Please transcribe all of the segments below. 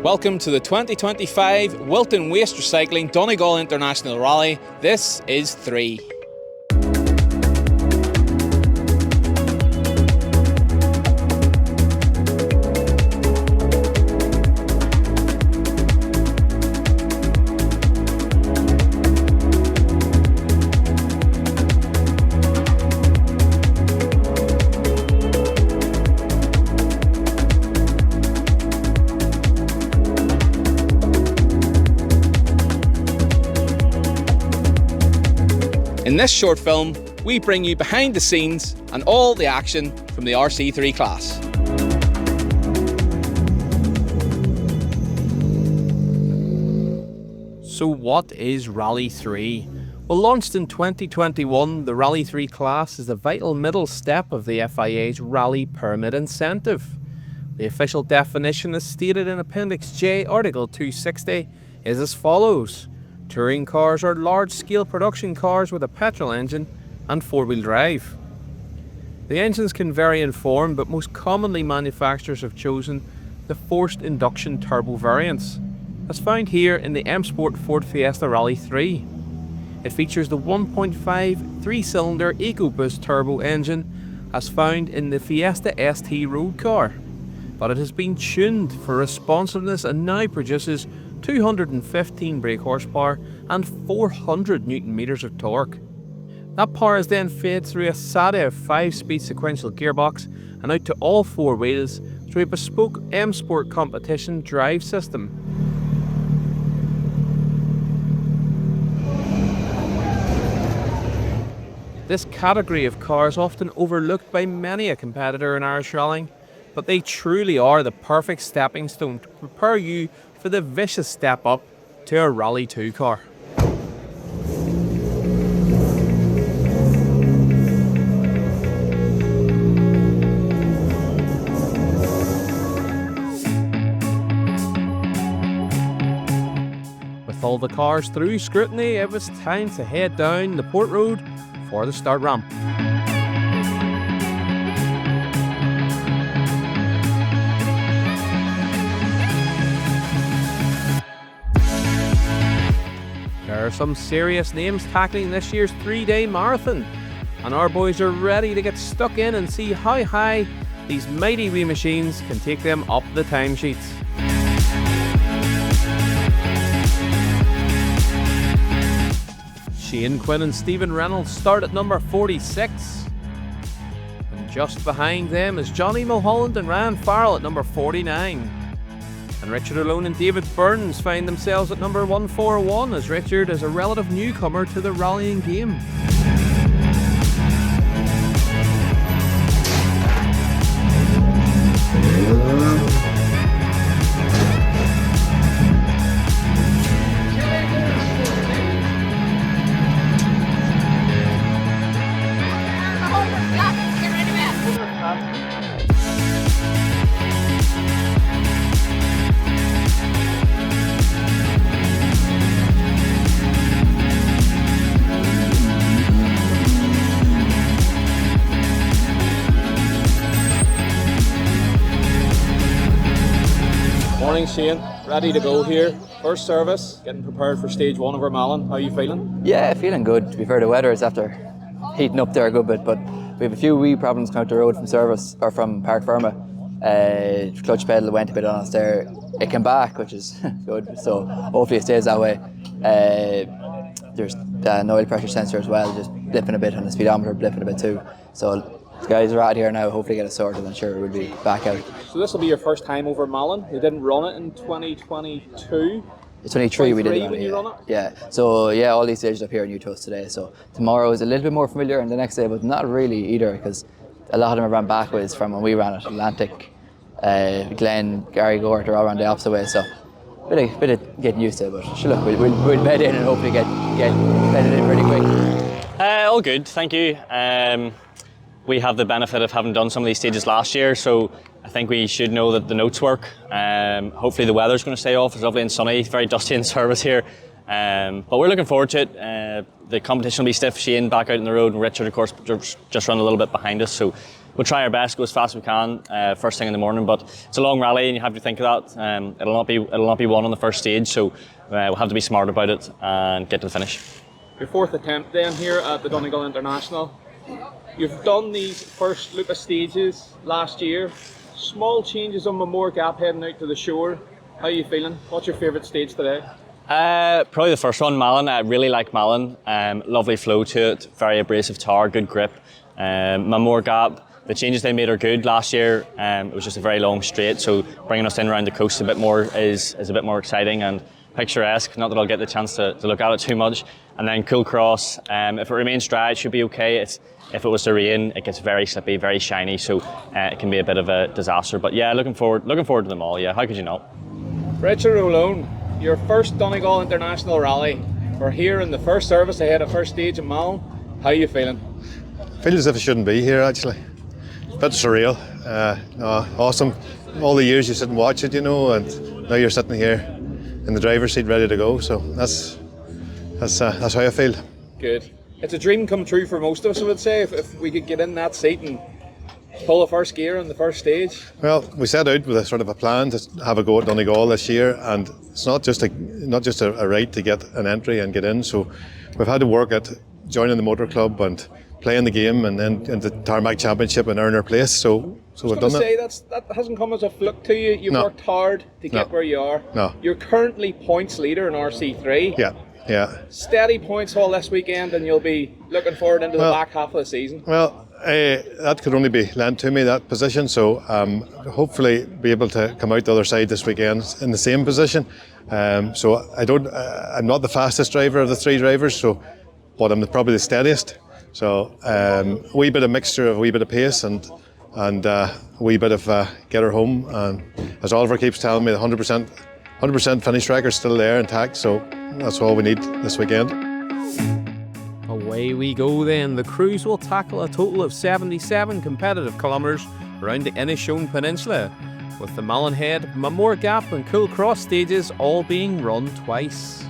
Welcome to the 2025 Wilton Waste Recycling Donegal International Rally. This is 3. In this short film, we bring you behind the scenes and all the action from the RC3 class. So what is Rally3? Well, launched in 2021, the Rally3 class is the vital middle step of the FIA's Rally Permit Incentive. The official definition as stated in Appendix J, Article 260, is as follows. Touring cars are large-scale production cars with a petrol engine and four-wheel drive. The engines can vary in form, but most commonly manufacturers have chosen the forced induction turbo variants, as found here in the M Sport Ford Fiesta Rally 3. It features the 1.5 three-cylinder EcoBoost turbo engine as found in the Fiesta ST road car, but it has been tuned for responsiveness and now produces 215 brake horsepower and 400 Newton meters of torque. That power is then fed through a SADA 5-speed sequential gearbox and out to all four wheels through a bespoke M Sport competition drive system. This category of cars often overlooked by many a competitor in Irish rallying, but they truly are the perfect stepping stone to prepare you for the vicious step up to a Rally 2 car. With all the cars through scrutiny, it was time to head down the port road for the start ramp. There are some serious names tackling this year's 3-day marathon, and our boys are ready to get stuck in and see how high these mighty wee machines can take them up the timesheets. Shane Quinn and Stephen Reynolds start at number 46. And just behind them is Johnny Mulholland and Ryan Farrell at number 49. And Richard Alone and David Burns find themselves at number 141 as Richard is a relative newcomer to the rallying game. Morning Shane, ready to go here. First service, getting prepared for stage 1 of our Malin. How are you feeling? Yeah, feeling good. To be fair, the weather is after heating up there a good bit, but we have a few wee problems coming out the road from service or from Park Ferma. Clutch pedal went a bit on us there. It came back, which is good, so hopefully it stays that way. There's an oil pressure sensor as well, just blipping a bit, on the speedometer blipping a bit too. So the guys are out here now, hopefully get it sorted, and sure we'll be back out. So this will be your first time over Malin. You didn't run it in 2022? It's 23 we did it when you run it? Yeah, so yeah, all these stages up here are new to us today, so tomorrow is a little bit more familiar, and the next day, but not really either, because a lot of them have ran backwards from when we ran it. Atlantic, Glen, Gary Gort, they're all around the opposite way, so bit of getting used to it, but sure, look, we'll bed in and hopefully get bedded in pretty quick. All good, thank you. We have the benefit of having done some of these stages last year, so I think we should know that the notes work. Hopefully the weather's going to stay off. It's lovely and sunny, very dusty in service here. But we're looking forward to it. The competition will be stiff. Shane back out on the road, and Richard, of course, just run a little bit behind us. So we'll try our best, go as fast as we can first thing in the morning. But it's a long rally, and you have to think of that. It'll not be won on the first stage, so we'll have to be smart about it and get to the finish. Your fourth attempt then here at the Donegal International. You've done these first loop of stages last year. Small changes on Mamore Gap heading out to the shore. How are you feeling? What's your favourite stage today? Probably the first one, Malin. I really like Malin. Lovely flow to it, very abrasive tar, good grip. Mamore Gap, the changes they made are good. Last year it was just a very long straight, so bringing us in around the coast a bit more is a bit more exciting and picturesque. Not that I'll get the chance to look at it too much. And then Cool Cross, if it remains dry, it should be okay. If it was to rain, it gets very slippy, very shiny, so it can be a bit of a disaster. But yeah, looking forward to them all. Yeah, how could you not? Richard O'Lone, your first Donegal International rally. We're here in the first service ahead of first stage in Malin. How are you feeling? I feel as if I shouldn't be here actually. A bit surreal. Awesome. All the years you sit and watch it, and now you're sitting here in the driver's seat ready to go. So that's how I feel. Good. It's a dream come true for most of us, I would say, if we could get in that seat and pull the first gear on the first stage. Well, we set out with a sort of a plan to have a go at Donegal this year, and it's not just a right to get an entry and get in. So we've had to work at joining the motor club and playing the game, and then in the Tarmac Championship and earn our place. So we've done that. That hasn't come as a fluke to you. You've worked hard to get where you are. No. You're currently points leader in RC3. Yeah. Steady points haul this weekend, and you'll be looking forward into the back half of the season. Well, that could only be lent to me, that position. So hopefully be able to come out the other side this weekend in the same position. So I'm not the fastest driver of the three drivers, but I'm probably the steadiest. So a wee bit of mixture of a wee bit of pace and a wee bit of get her home. And as Oliver keeps telling me, the 100% finish track is still there intact. So that's all we need this weekend. Away we go then. The crews will tackle a total of 77 competitive kilometres around the Inishowen Peninsula, with the Malin Head, Mamore Gap and Cool Cross stages all being run twice.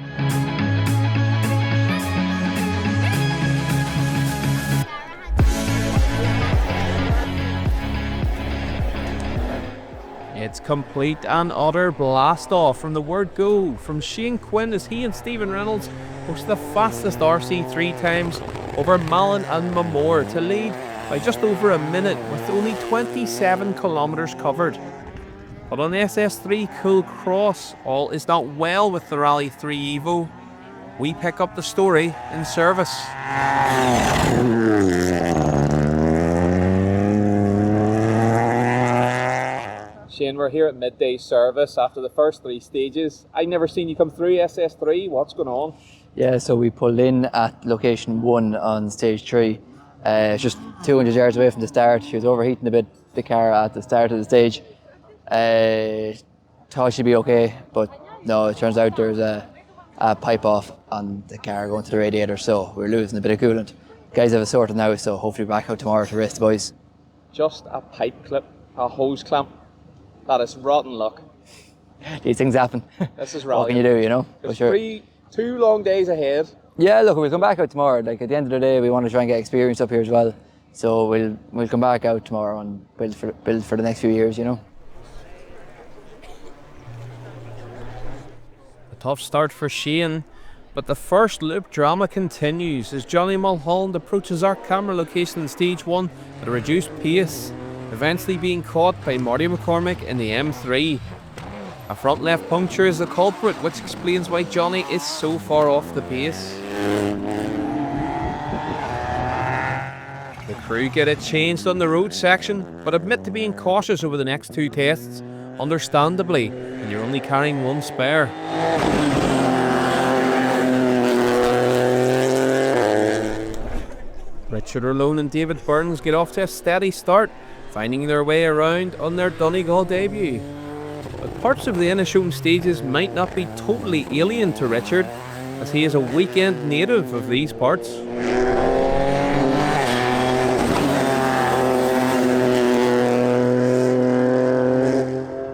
It's complete and utter blast off from the word go from Shane Quinn as he and Stephen Reynolds post the fastest RC3 times over Malin and Mamore to lead by just over a minute with only 27 kilometres covered. But on SS3 Cool Cross, all is not well with the Rally3 Evo. We pick up the story in service. Shane, we're here at midday service after the first three stages. I've never seen you come through SS3. What's going on? Yeah, so we pulled in at location 1 on stage 3. It's just 200 yards away from the start. She was overheating a bit, the car at the start of the stage. Thought she'd be okay, but no, it turns out there's a pipe off on the car going to the radiator, so we're losing a bit of coolant. Guys have it sorted now, so hopefully back out tomorrow to race the boys. Just a pipe clip, a hose clamp. That is rotten luck. These things happen. This is rotten. What can you do, There's sure. 2 long days ahead. Yeah, look, we'll come back out tomorrow. Like at the end of the day, we want to try and get experience up here as well. So we'll come back out tomorrow and build for the next few years, A tough start for Shane, but the first loop drama continues as Johnny Mulholland approaches our camera location in stage 1 at a reduced pace, eventually being caught by Marty McCormick in the M3. A front left puncture is the culprit, which explains why Johnny is so far off the pace. The crew get it changed on the road section, but admit to being cautious over the next 2 tests, understandably, when you're only carrying 1 spare. Richard O'Lone and David Burns get off to a steady start, finding their way around on their Donegal debut. But parts of the Inishowen stages might not be totally alien to Richard, as he is a weekend native of these parts.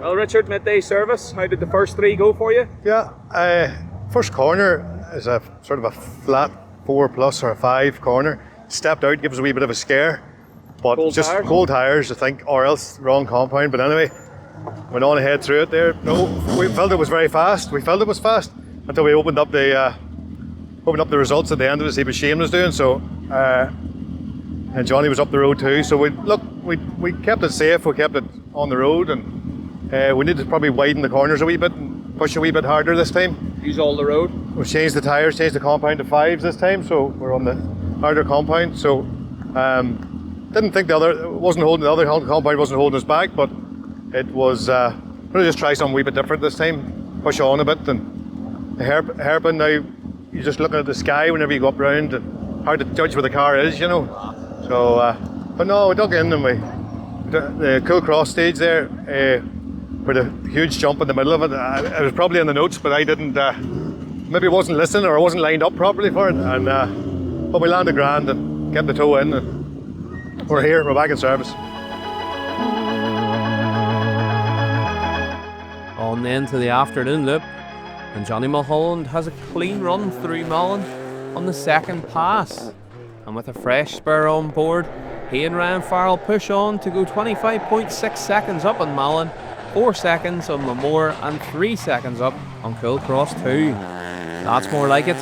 Well, Richard, midday service. How did the first 3 go for you? Yeah, first corner, is a sort of a flat 4+ or a 5 corner. Stepped out, gives us a wee bit of a scare, but Cold just tires? cold tires, I think, or else wrong compound. But anyway, went on ahead through it there. No, we felt it was very fast. We felt it was fast until we opened up the results at the end of it, see what Shane was doing. So, and Johnny was up the road too. So we kept it safe. We kept it on the road, and we needed to probably widen the corners a wee bit and push a wee bit harder this time. Use all the road. We've changed the tyres, changed the compound to 5s this time, so we're on the harder compound. So didn't think the other compound wasn't holding us back, but it was really just try something a wee bit different this time, push on a bit. And the hairpin now, you're just looking at the sky whenever you go up round, and hard to judge where the car is, you know. So, but no, we dug in, and the cool cross stage there, with a huge jump in the middle of it. It was probably in the notes, but I didn't. Maybe I wasn't listening, or I wasn't lined up properly for it. And but we landed grand and kept the toe in, and we're here. We're back in service. On then to the afternoon loop, and Johnny Mulholland has a clean run through Mullen on the second pass. And with a fresh spur on board, he and Ryan Farrell push on to go 25.6 seconds up on Mullen, 4 seconds on Mamore, and 3 seconds up on Cool Cross 2. That's more like it.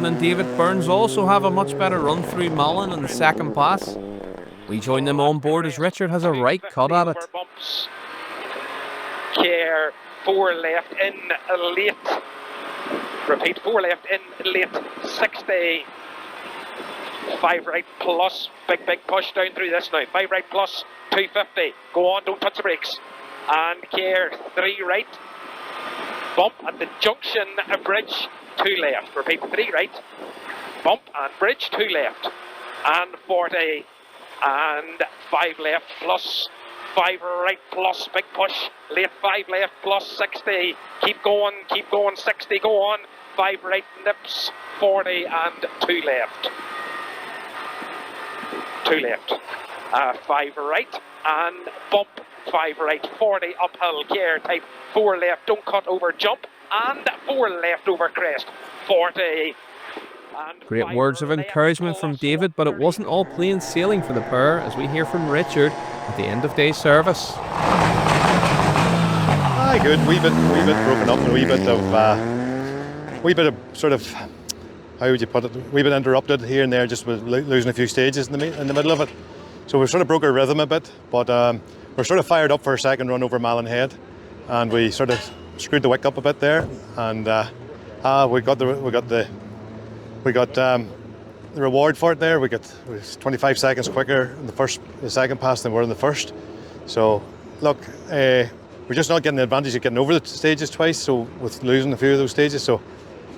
And David Burns also have a much better run through Mullen in the second pass. We join them on board as Richard has a right cut at it. Care 4 left in late. Repeat, 4 left in late 60. 5 right plus. Big push down through this now. 5 right plus 250. Go on, don't touch the brakes. And Care 3 right. Bump at the junction bridge. 2 left. Repeat, 3 right. Bump and bridge, 2 left. And 40. And 5 left plus 5 right plus big push. Late 5 left plus 60. Keep going, 60. Go on. 5 right nips, 40 and 2 left. 2 left. 5 right and bump. 5 right, 40 uphill gear type. 4 left, don't cut over jump. And 4 left over crest, 40. Great words of encouragement from David, but it wasn't all plain sailing for the pair, as we hear from Richard at the end of day service. Good, wee bit broken up, and a wee bit of sort of, how would you put it, a wee bit interrupted here and there, just with losing a few stages in the middle of it. So we sort of broke our rhythm a bit, but we're sort of fired up for a second run over Malin Head, and we sort of screwed the wick up a bit there, and we got the reward for it there. We was 25 seconds quicker in the second pass than we were in the first. So look, we're just not getting the advantage of getting over the stages twice. So with losing a few of those stages, so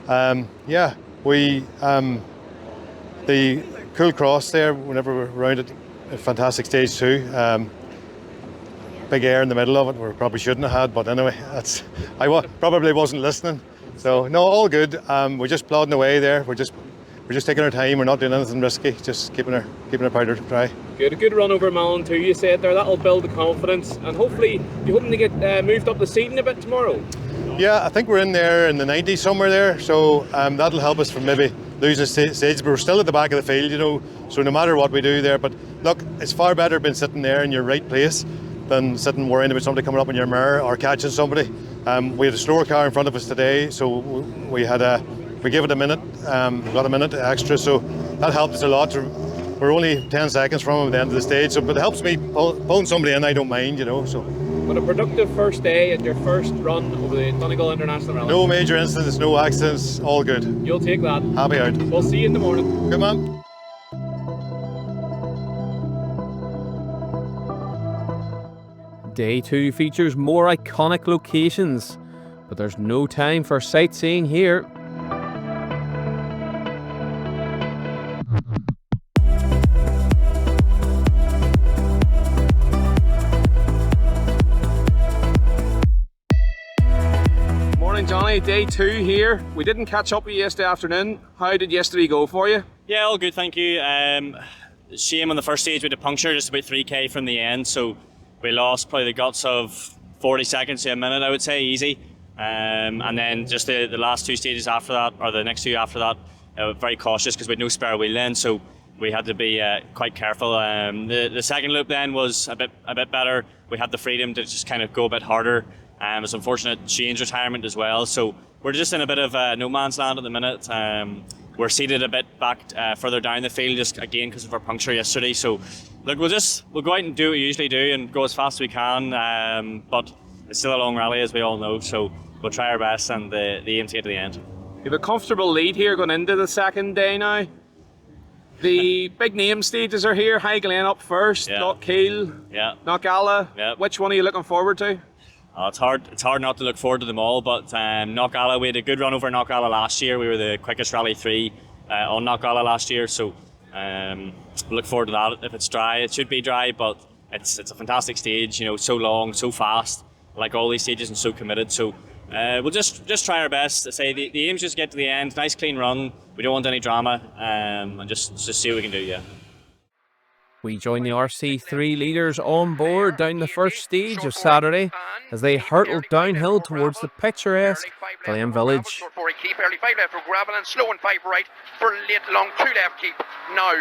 yeah, we the Cool Cross there. Whenever we're around it, a fantastic stage 2. Big air in the middle of it, we probably shouldn't have had, but anyway, I probably wasn't listening. So no, all good. We're just plodding away there. We're just taking our time. We're not doing anything risky. Just keeping our powder dry. Good, a good run over Malin too. You said there that'll build the confidence, and hopefully you're hoping to get moved up the seating a bit tomorrow. Yeah, I think we're in there in the 90s somewhere there. So that'll help us from maybe losing stages, but we're still at the back of the field, you know. So no matter what we do there, but look, it's far better being sitting there in your right place than sitting worrying about somebody coming up in your mirror or catching somebody. We had a slower car in front of us today, so we gave it a minute, got a minute extra, so that helped us a lot. We're only 10 seconds from him at the end of the stage, so but it helps me pulling somebody in. I don't mind, you know. So. But a productive first day at your first run over the Donegal International Rally. No major incidents, no accidents, all good. You'll take that. Happy out. We'll see you in the morning. Good man. Day 2 features more iconic locations, but there's no time for sightseeing here. Morning, Johnny. Johnny, day 2 here. We didn't catch up with you yesterday afternoon. How did yesterday go for you? Yeah, all good, thank you. Shame on the first stage with the puncture, just about 3k from the end, so we lost probably the guts of 40 seconds to a minute, I would say, easy. And then just the last 2 stages after that, or the next 2 after that, very cautious because we had no spare wheel then, so we had to be quite careful. The second loop then was a bit better. We had the freedom to just kind of go a bit harder. It's unfortunate Shane's retirement as well, so we're just in a bit of no man's land at the minute. We're seated a bit back further down the field, just again because of our puncture yesterday. So look, we'll go out and do what we usually do and go as fast as we can. But it's still a long rally, as we all know. So we'll try our best and the aim to get to the end. You have a comfortable lead here going into the second day now. The big name stages are here. High Glen up first, Yeah. Knockalla. Yeah. Which one are you looking forward to? It's hard not to look forward to them all, but Knockalla, we had a good run over Knockalla last year. We were the quickest Rally3 on Knockalla last year, so look forward to that. If it's dry, it should be dry, but it's a fantastic stage, you know, so long, so fast, like all these stages, and so committed. So we'll just try our best. To say the aim's just get to the end, nice clean run. We don't want any drama, and just see what we can do. Yeah. We join the RC3 leaders on board down the first stage of Saturday as they hurtled downhill towards the picturesque Glen Village. Keep early 5 left for gravel and slow and 5 right for late long 2 left keep. Now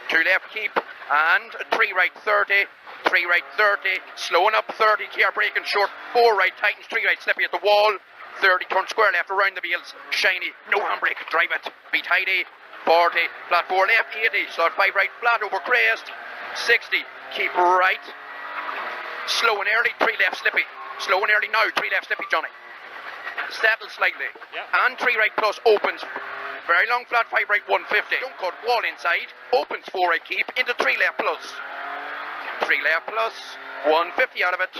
2 left keep and 3 right 30, 3 right 30, slowing up 30, care braking short, 4 right tightens, 3 right slippy at the wall, 30 turn square left around the wheels, shiny, no handbrake, drive it, beat tidy. 40, flat 4 left, 80, slot 5 right, flat over crest, 60, keep right, slow and early, 3 left slippy, slow and early now, 3 left slippy Johnny, settle slightly, and 3 right plus opens, very long flat 5 right 150, don't cut, wall inside, opens 4 right keep, into 3 left plus, 3 left plus, 150 out of it,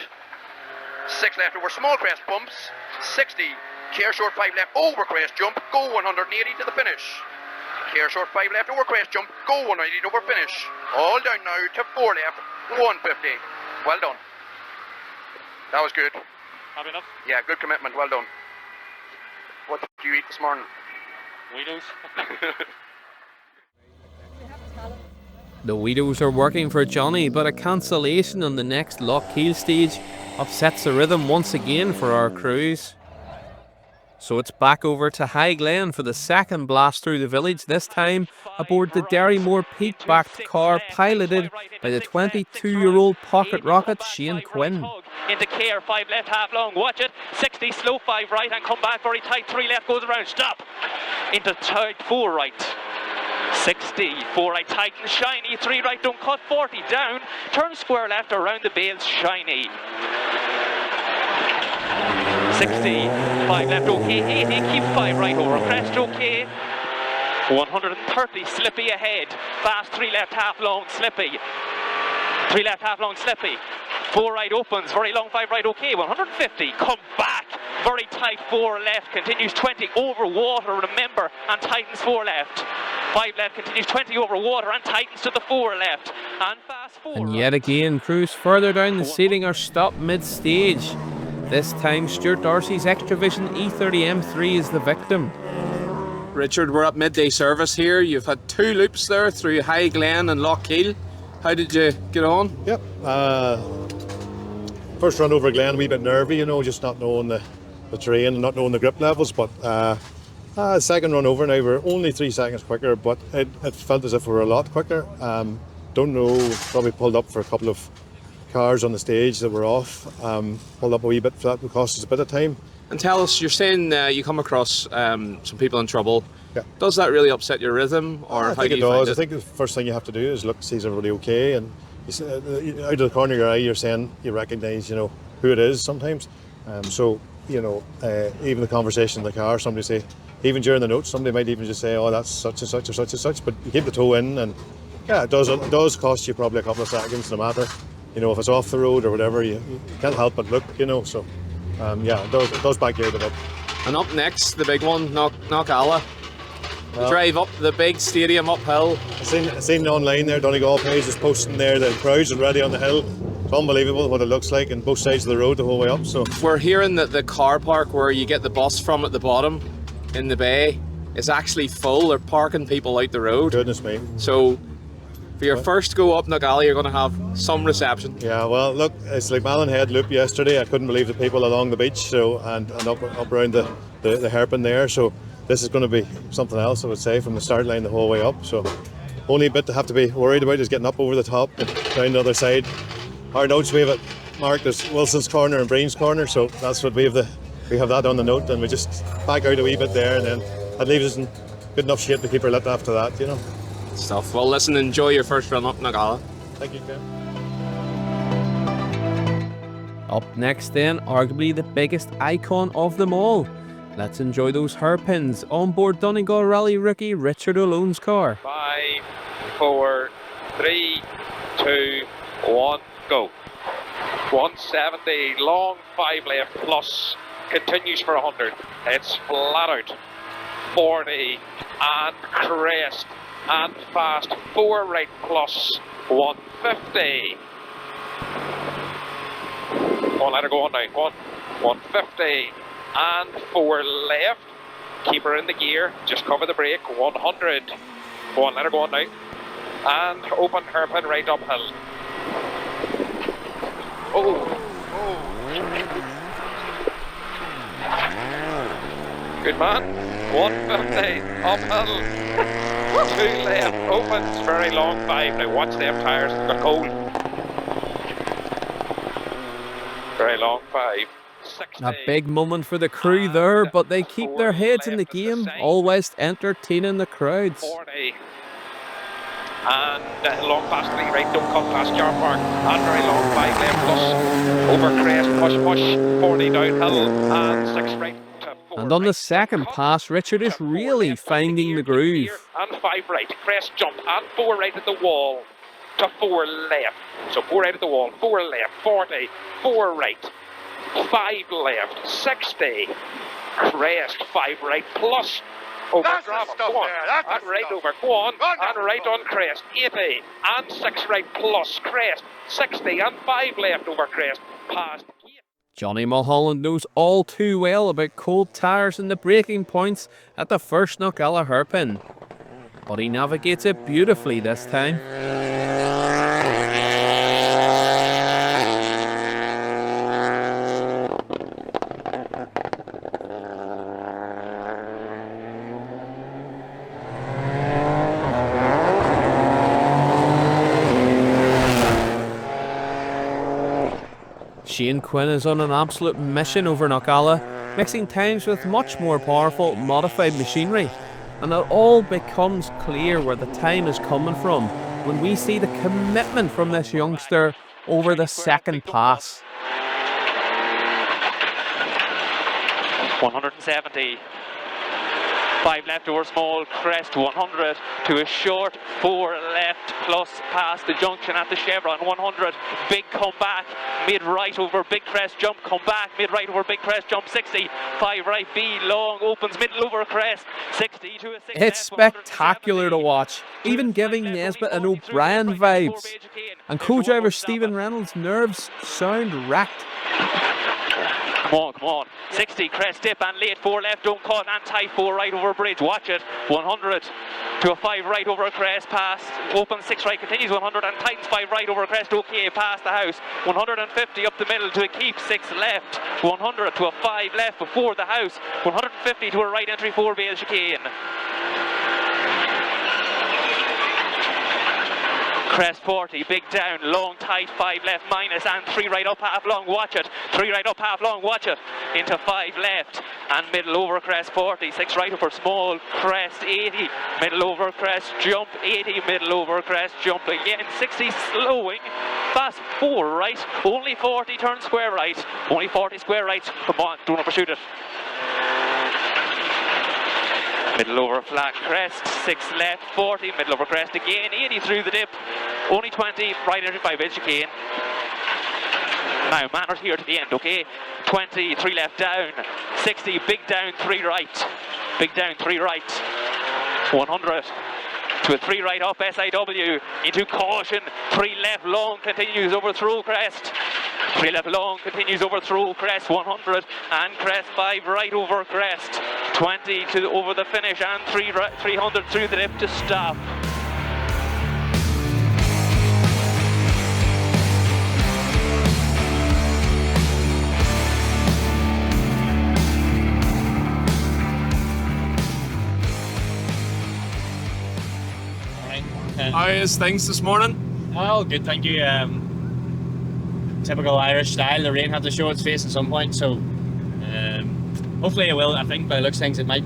6 left over small crest bumps, 60, care short 5 left over crest jump, go 180 to the finish. Care short 5 left over crest jump, go 180 over finish. All down now to 4 left, 150. Well done. That was good. Happy enough? Yeah, good commitment, well done. What did you eat this morning? Weedos. The Weedos are working for Johnny, but a cancellation on the next Knockalla stage upsets the rhythm once again for our crews. So it's back over to High Glen for the second blast through the village, this time aboard the Derrymore peak-backed car piloted by the 22-year-old pocket rocket Shane Quinn. Into care, 5 left, half long, watch it, 60, slow 5 right and come back very tight, 3 left, goes around, stop, into tight 4 right, 60, 4 right, tighten, shiny, 3 right, don't cut, 40 down, turn square left around the bales, shiny. 60, 5 left, okay, 80, keep 5 right over, crest, okay, 130, slippy ahead, fast 3 left, half long, slippy, 3 left, half long, slippy, 4 right opens, very long 5 right, okay, 150, come back, very tight 4 left, continues 20 over water, remember, and tightens 4 left, 5 left, continues 20 over water and tightens to the 4 left, and fast 4. And yet again, crews further down the seating are stopped mid-stage. This time, Stuart Darcy's Extravision E30 M3 is the victim. Richard, we're at midday service here. You've had 2 loops there through High Glen and Knockalla. How did you get on? Yep. First run over Glen, a wee bit nervy, you know, just not knowing the terrain and not knowing the grip levels. But second run over now, we're only 3 seconds quicker, but it felt as if we were a lot quicker. Don't know, probably pulled up for a couple of cars on the stage that were off, pulled up a wee bit, so that would cost us a bit of time. And tell us, you're saying you come across some people in trouble. Yeah. Does that really upset your rhythm, or I how think do it you find does. it? I think the first thing you have to do is look, see is everybody okay, and out of the corner of your eye you're saying you recognise, you know, who it is sometimes. So, you know, even the conversation in the car, somebody say, even during the notes, somebody might even just say, oh, that's such and such or such and such, but you keep the toe in, and yeah, it does cost you probably a couple of seconds, no matter, you know, if it's off the road or whatever, you can't help but look, you know, so yeah, it does back you out a bit. And up next, the big one, Knockalla. The drive up the big stadium uphill. I seen online there, Donegal page is posting there, the crowds already on the hill, It's unbelievable what it looks like in both sides of the road the whole way up. So We're hearing that the car park where you get the bus from at the bottom in the bay is actually full. They're parking people out the road. goodness me. So for your first go up Knockalla, you're going to have some reception. Yeah, well, look, it's like Malin Head Loop yesterday. I couldn't believe the people along the beach, so and up around the hairpin there. So this is going to be something else, I would say, from the start line the whole way up. So only bit to have to be worried about is getting up over the top and down the other side. Our notes, we have it marked as Wilson's Corner and Breen's Corner, so that's what we have that on the note, and we just back out a wee bit there, and then that leaves us in good enough shape to keep her lit after that, you know. Stuff. Well, listen, enjoy your first run up Knockalla. Thank you, Ken. Up next then, arguably the biggest icon of them all. Let's enjoy those hairpins on board Donegal Rally rookie Richard Olone's car. 5, 4, 3, 2, 1, go. 170, long 5 left plus, continues for 100. It's flat out. 40 and crest and fast. 4 right plus, 150. One, let her go on now. 150 and 4 left. Keep her in the gear. Just cover the brake. 100. Go on, let her go on now. And open hairpin right uphill. Oh. Good man. 150 uphill. 2 left. Opens. Very long 5. Now watch them tyres. They've got cold. Very long 5. 60. A big moment for the crew there, but they keep their heads in the game, always entertaining the crowds. 40. And long past 3 right, don't cut past car park. And very long 5 left plus. Over crest, push, 40 downhill. And 6 right to 4. And on the right. second pass, Richard is really finding the groove. And 5 right, crest jump. And 4 right at the wall to 4 left. So 4 right at the wall, 4 left, 40, 4 right. 5 left, 60, crest, 5 right plus, over gravel, go on, and right over, go on, and right on crest, 80, and 6 right plus, crest, 60, and 5 left over crest, past. Johnny Mulholland knows all too well about cold tyres and the braking points at the first Knockalla hairpin, but he navigates it beautifully this time. Shane Quinn is on an absolute mission over Knockalla, mixing times with much more powerful modified machinery, and it all becomes clear where the time is coming from when we see the commitment from this youngster over the second pass. 170. 5 left over small, crest 100 to a short 4 left plus past the junction at the chevron. 100, big comeback, mid right over big crest jump, come back, mid right over big crest jump, 60, 5 right B long, opens middle over crest, 60 to a 6 It's left, spectacular to watch, even giving Nesbitt and O'Brien vibes. And co-driver Stephen Reynolds' nerves sound racked. Come on. 60, crest dip and late, 4 left, don't cut, and tight, 4 right over bridge, watch it. 100 to a 5 right over crest, past, open 6 right, continues 100 and tightens 5 right over crest, okay, past the house. 150 up the middle to a keep, 6 left. 100 to a 5 left before the house. 150 to a right entry, 4 bale chicane. Crest 40, big down, long tight, 5 left minus, and 3 right up half long, watch it. 3 right up half long, watch it. Into 5 left, and middle over crest 40, 6 right over small, crest 80, middle over crest jump, 80, middle over crest jump again, 60 slowing, fast 4 right, only 40 turn square right, only 40 square right, come on, don't overshoot it. Middle over flat crest, 6 left, 40, middle over crest again, 80 through the dip, only 20, right entry 5 edge chicane. Now, manners here to the end, okay? 20, 3 left down, 60, big down 3 right, big down 3 right, 100 to To a 3 right up SIW into caution. 3 left long continues over through crest. 3 left long continues over through crest 100 and crest 5 right over crest 20 to over the finish and 300 through the dip to stop. How is things this morning? Oh, good, thank you. Typical Irish style. The rain had to show its face at some point, so hopefully it will. I think by the looks of things it might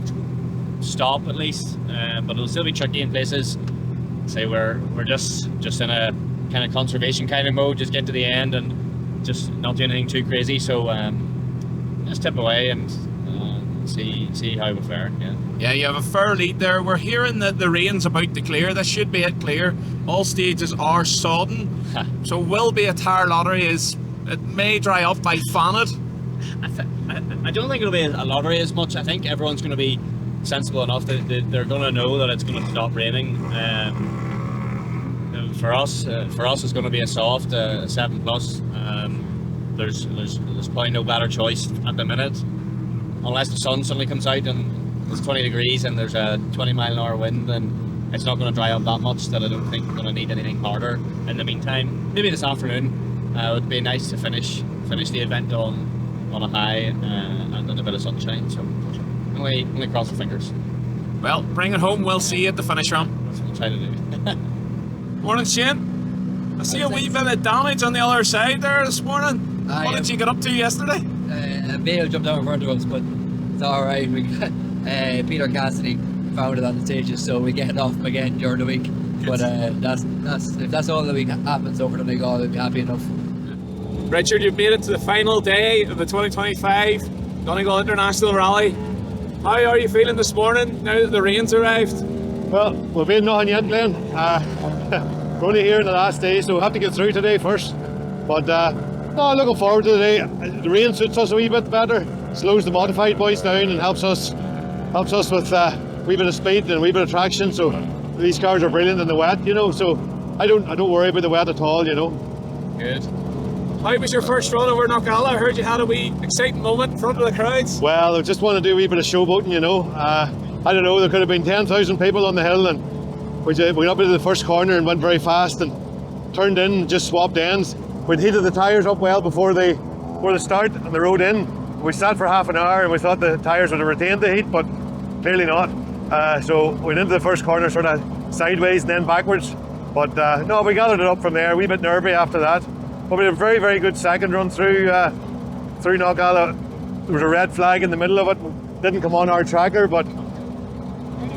stop at least, but it'll still be tricky in places. Say we're just in a kind of conservation kind of mode, just get to the end and just not do anything too crazy. So just tip away and see how we fare. Yeah, you have a fair lead there. We're hearing that the rain's about to clear. This should be it clear. All stages are sodden, so will be a tire lottery. It may dry up by Fannet. I don't think it'll be a lottery as much. I think everyone's going to be sensible enough that they're going to know that it's going to stop raining. For us, it's going to be a soft 7+. There's probably no better choice at the minute, unless the sun suddenly comes out and it's 20 degrees and there's a 20-mile-an-hour wind, and it's not going to dry up that much that I don't think we're going to need anything harder. In the meantime, maybe this afternoon it would be nice to finish the event on a high and in a bit of sunshine. So only cross the fingers. Well, bring it home. We'll see you at the finish ramp. That's what we'll try to do. Morning, Shane. I see a wee bit of damage on the other side there this morning. What did you get up to yesterday? A veil jumped out in front of us, but it's alright. We got Peter Cassidy found it on the stages, so we get off him again during the week. But if that's all that happens over the Donegal, we'll be happy enough. Richard, you've made it to the final day of the 2025 Donegal International Rally. How are you feeling this morning now that the rain's arrived? Well, we've been nothing yet, Glenn. We're only here in the last day, so we'll have to get through today first. But no, looking forward to the day. The rain suits us a wee bit better, slows the modified boys down and helps us with a wee bit of speed and a wee bit of traction. So these cars are brilliant in the wet, so I don't worry about the wet at all, Good. How was your first run over Knockalla? I heard you had a wee exciting moment in front of the crowds. Well, I just want to do a wee bit of showboating, I don't know, there could have been 10,000 people on the hill, and we got up into the first corner and went very fast and turned in and just swapped ends. We'd heated the tyres up well before the start and the road in. We sat for half an hour and we thought the tyres would have retained the heat, but clearly not. So we went into the first corner sort of sideways and then backwards. But no, we gathered it up from there, a wee bit nervy after that. But we had a very, very good second run through Knockalla. There was a red flag in the middle of it, didn't come on our tracker, but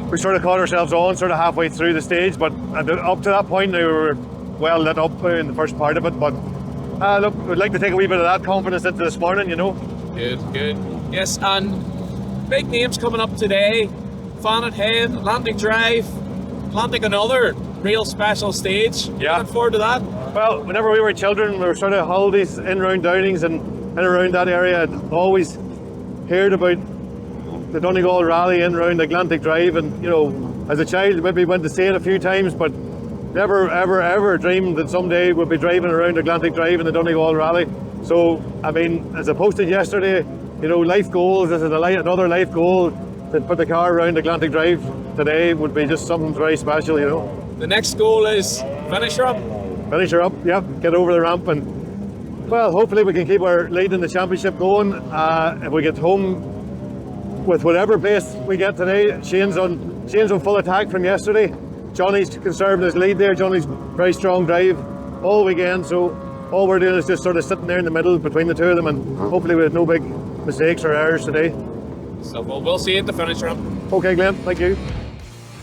we sort of caught ourselves on sort of halfway through the stage. But up to that point, we were well lit up in the first part of it. But look, we'd like to take a wee bit of that confidence into this morning, Good. Yes, and big names coming up today. Fannet Head, Atlantic Drive, Atlantic another real special stage. Yeah. Looking forward to that. Well, whenever we were children, we were sort of holidays in around Downings and in around that area. I'd always heard about the Donegal Rally in around Atlantic Drive, and as a child maybe went to see it a few times, but never ever dreamed that someday we'd be driving around Atlantic Drive in the Donegal Rally. So I mean, as I posted yesterday, life goals, this is another life goal, to put the car around Atlantic Drive today would be just something very special. The next goal is finish her up. Finish her up, yeah, get over the ramp, and well, hopefully we can keep our lead in the championship going. If we get home with whatever pace we get today, Shane's on full attack from yesterday. Johnny's conserving his lead there. Johnny's very strong drive all weekend, so all we're doing is just sort of sitting there in the middle between the two of them, and hopefully we have no big mistakes or errors today. So we'll see you at the finish ramp. Okay, Glenn, thank you.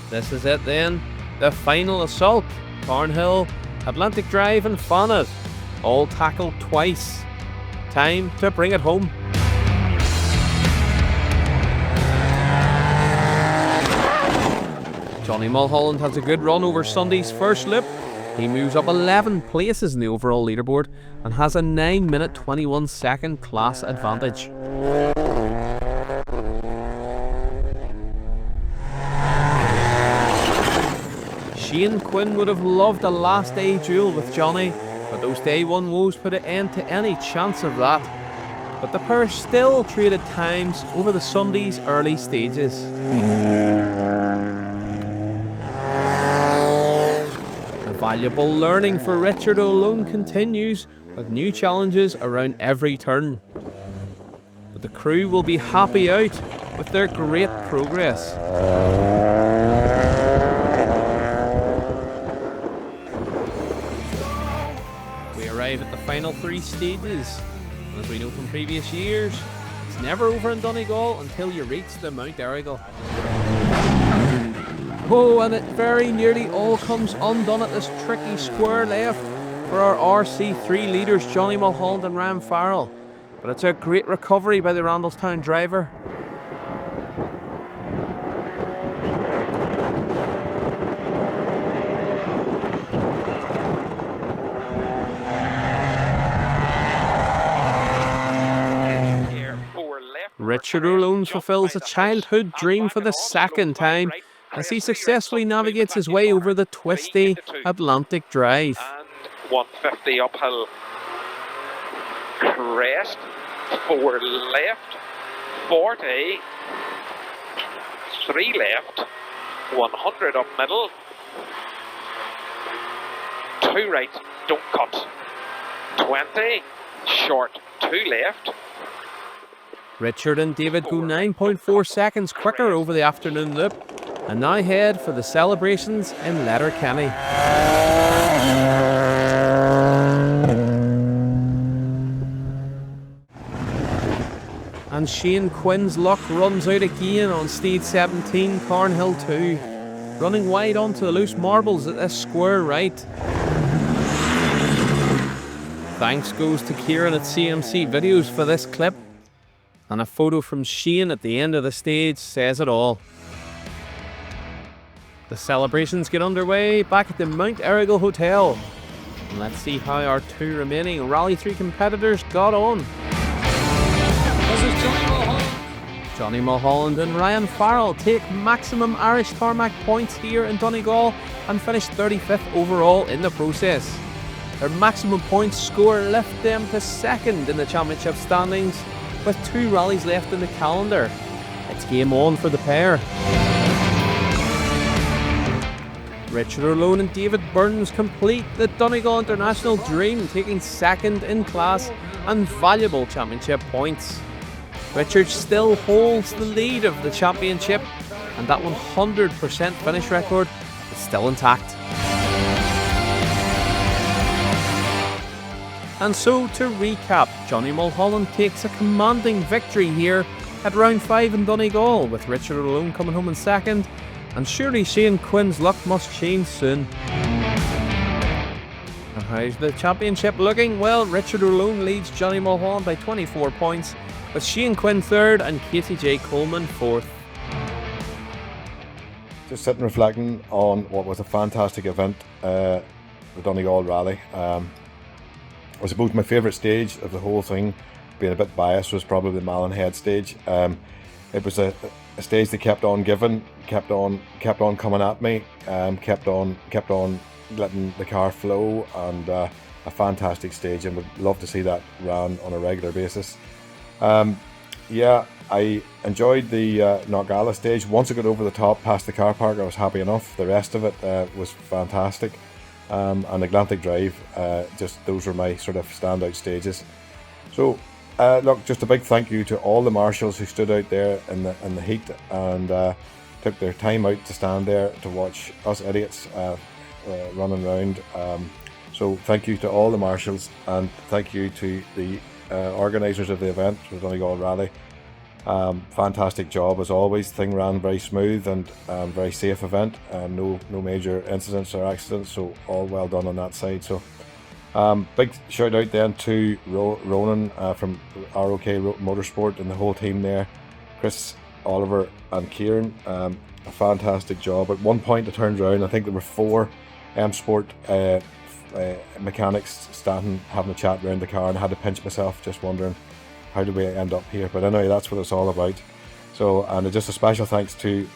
This is it then. The final assault. Cornhill, Atlantic Drive and Fannet, all tackled twice. Time to bring it home. Johnny Mulholland has a good run over Sunday's first loop. He moves up 11 places in the overall leaderboard and has a 9-minute 21-second class advantage. Shane Quinn would have loved a last day duel with Johnny, but those day one woes put an end to any chance of that. But the pair still traded times over the Sunday's early stages. The valuable learning for Richard O'Lone continues, with new challenges around every turn. But the crew will be happy out with their great progress. We arrive at the final 3 stages, and as we know from previous years, it's never over in Donegal until you reach the Mount Errigal. Oh, and it very nearly all comes undone at this tricky square left for our RC3 leaders Johnny Mulholland and Ryan Farrell. But it's a great recovery by the Randallstown driver. Richard O'Lone fulfills a childhood dream for the second time as he successfully navigates his way over the twisty Atlantic Drive. And 150 uphill crest, 4 left, 40, 3 left, 100 up middle, 2 right, don't cut, 20, short, 2 left. Richard and David go 9.4 seconds quicker over the afternoon loop and now head for the celebrations in Letterkenny. And Shane Quinn's luck runs out again on stage 17, Cornhill 2, running wide onto the loose marbles at this square right. Thanks goes to Kieran at CMC Videos for this clip, and a photo from Shane at the end of the stage says it all. The celebrations get underway back at the Mount Errigal Hotel, and let's see how our 2 remaining Rally3 competitors got on. This is Johnny Mulholland and Ryan Farrell take maximum Irish tarmac points here in Donegal and finish 35th overall in the process. Their maximum points score lift them to 2nd in the championship standings, with 2 rallies left in the calendar. It's game on for the pair. Richard O'Lone and David Burns complete the Donegal International dream, taking 2nd in class and valuable championship points. Richard still holds the lead of the championship, and that 100% finish record is still intact. And so, to recap, Johnny Mulholland takes a commanding victory here at round 5 in Donegal, with Richard O'Lone coming home in 2nd, and surely Shane Quinn's luck must change soon. And how's the championship looking? Well, Richard O'Lone leads Johnny Mulholland by 24 points, with Shane Quinn 3rd and Casey J. Coleman 4th. Just sitting reflecting on what was a fantastic event, the Donegal Rally. I suppose my favourite stage of the whole thing, being a bit biased, was probably the Malin Head stage. It was a stage that kept on giving, kept on coming at me, kept on letting the car flow, and a fantastic stage, and would love to see that ran on a regular basis. Yeah, I enjoyed the Knockalla stage. Once I got over the top past the car park, I was happy enough. The rest of it was fantastic. And Atlantic Drive, just those were my sort of standout stages. So look, just a big thank you to all the marshals who stood out there in the heat and took their time out to stand there to watch us idiots running around. So thank you to all the marshals, and thank you to the organisers of the event, the Donegal Rally. Fantastic job as always. Thing ran very smooth and very safe event. No major incidents or accidents, so all well done on that side. So big shout out then to Ronan from ROK Motorsport and the whole team there, Chris, Oliver and Kieran. A fantastic job. At one point I turned around, I think there were 4 M-Sport mechanics standing having a chat around the car, and I had to pinch myself just wondering how did we end up here. But anyway, that's what it's all about. So, and just a special thanks to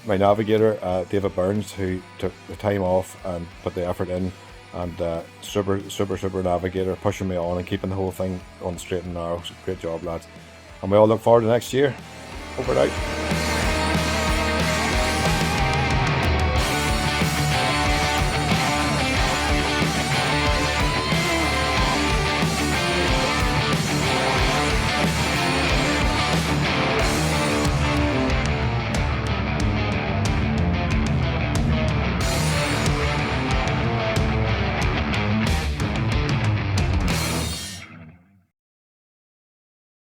my navigator, David Burns, who took the time off and put the effort in, and super navigator, pushing me on and keeping the whole thing on the straight and narrow. Great job, lads. And we all look forward to next year. Over and out.